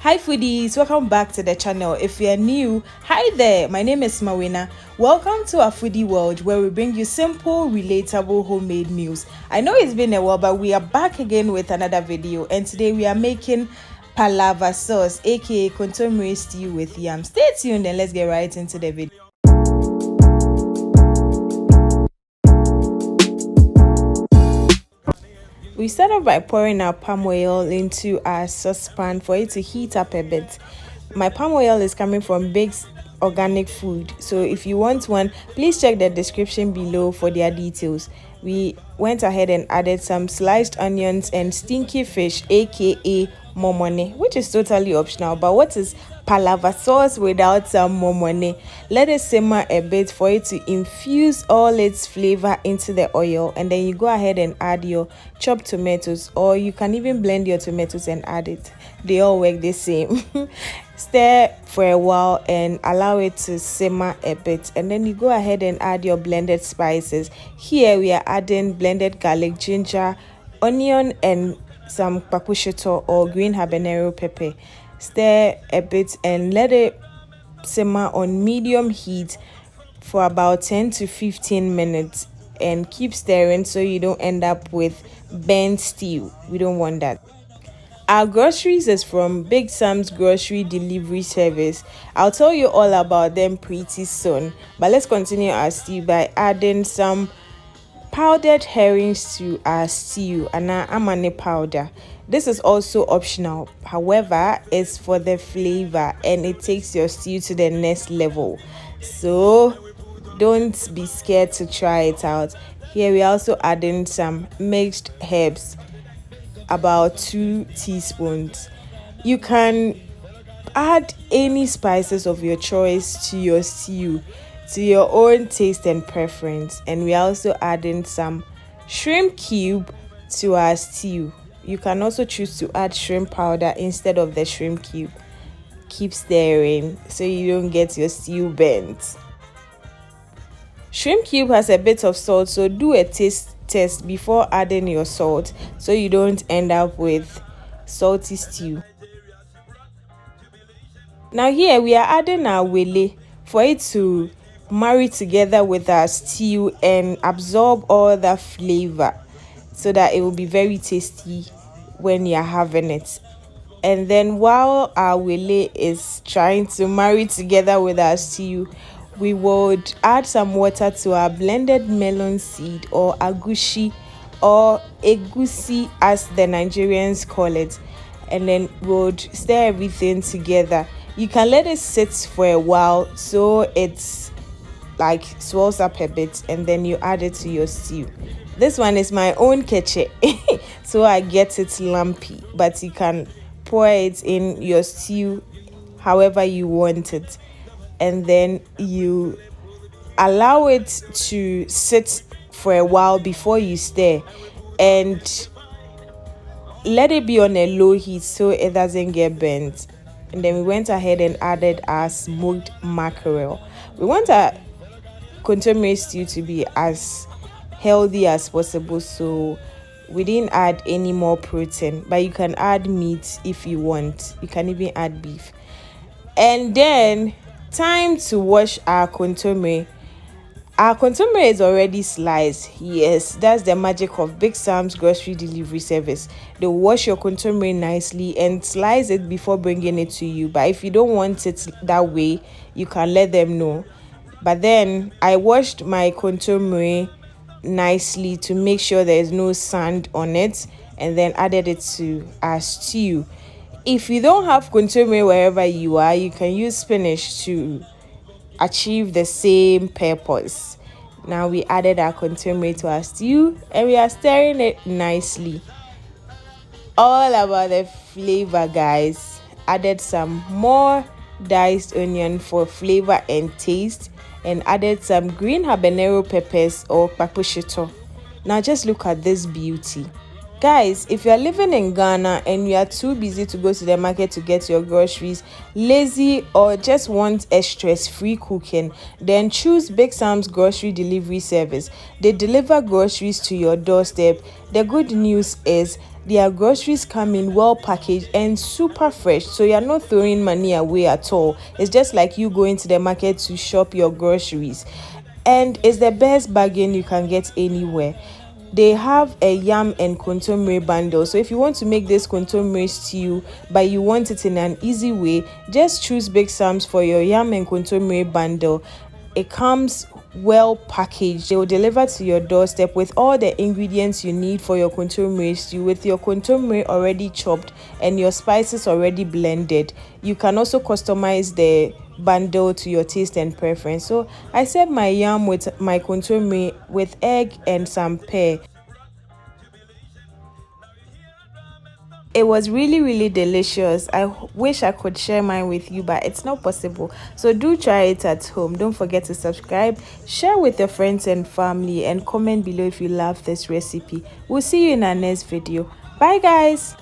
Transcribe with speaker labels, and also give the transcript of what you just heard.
Speaker 1: Hi foodies, welcome back to the channel. If you're new, hi there, my name is Mawuena. Welcome to our foodie world where we bring you simple, relatable homemade meals. I know it's been a while, but we are back again with another video, and today we are making Palava Sauce, aka Kontomire Stew with yam. Stay tuned and let's get right into the video. We start off by pouring our palm oil into our saucepan for it to heat up a bit. My palm oil is coming from Big's Organic Food, so if you want one, please check the description below for their details. We went ahead and added some sliced onions and stinky fish, aka momone, which is totally optional. But what is palava sauce without some momone? Let it simmer a bit for it to infuse all its flavor into the oil, and then you go ahead and add your chopped tomatoes, or you can even blend your tomatoes and add it. They all work the same. Stir for a while and allow it to simmer a bit, and then you go ahead and add your blended spices. Here we are adding blended garlic, ginger, onion, and some Kpakposhito or green habanero pepper. Stir a bit and let it simmer on medium heat for about 10 to 15 minutes, and keep stirring so you don't end up with burnt stew. We don't want that. Our groceries is from Big Sam's grocery delivery service. I'll tell you all about them pretty soon, but let's continue our stew by adding some powdered herrings to our stew and our amane powder. This is also optional, however it's for the flavor and it takes your stew to the next level, so don't be scared to try it out. Here we also adding some mixed herbs, about 2 teaspoons. You can add any spices of your choice to your stew to your own taste and preference. And we are also adding some shrimp cube to our stew. You can also choose to add shrimp powder instead of the shrimp cube. Keep stirring so you don't get your stew burnt. Shrimp cube has a bit of salt, so do a taste test before adding your salt so you don't end up with salty stew. Now here we are adding our wele for it to marry together with our stew and absorb all the flavor so that it will be very tasty when you're having it. And then while our wele is trying to marry together with our stew, we would add some water to our blended melon seed, or Agushi, or Egusi as the Nigerians call it, and then would stir everything together. You can let it sit for a while so it's like swells up a bit, and then you add it to your stew. This one is my own ketchup, so I get it lumpy, but you can pour it in your stew however you want it, and then you allow it to sit for a while before you stir, and let it be on a low heat so it doesn't get burnt. And then we went ahead and added our smoked mackerel. We want our Kontomire stew to be as healthy as possible, so we didn't add any more protein, but you can add meat if you want. You can even add beef. And then time to wash our kontomire. Our kontomire is already sliced. Yes, that's the magic of Big Sam's grocery delivery service. They wash your kontomire nicely and slice it before bringing it to you. But if you don't want it that way, you can let them know. But then I washed my kontomire nicely to make sure there is no sand on it, and then added it to our stew. If you don't have kontomire wherever you are, you can use spinach to achieve the same purpose. Now we added our kontomire to our stew and we are stirring it nicely. All about the flavor, guys. Added some more diced onion for flavor and taste, and added some green habanero peppers or Kpakposhito. Now just look at this beauty. Guys, if you are living in Ghana and you are too busy to go to the market to get your groceries, lazy, or just want a stress-free cooking, then choose Big Sam's grocery delivery service. They deliver groceries to your doorstep. The good news is Their groceries come in well packaged and super fresh, so you're not throwing money away at all. It's just like you going to the market to shop your groceries, and it's the best bargain you can get anywhere. They have a yam and kontomire bundle, so if you want to make this kontomire stew but you want it in an easy way, just choose Big Sam's for your yam and kontomire bundle. It comes well packaged. They will deliver to your doorstep with all the ingredients you need for your kontomire stew, with your kontomire already chopped and your spices already blended. You can also customize the bundle to your taste and preference. So I serve my yam with my kontomire with egg and some pear. It was really delicious. I wish I could share mine with you, but it's not possible. So do try it at home. Don't forget to subscribe, share with your friends and family, and comment below if you love this recipe. We'll see you in our next video. Bye guys.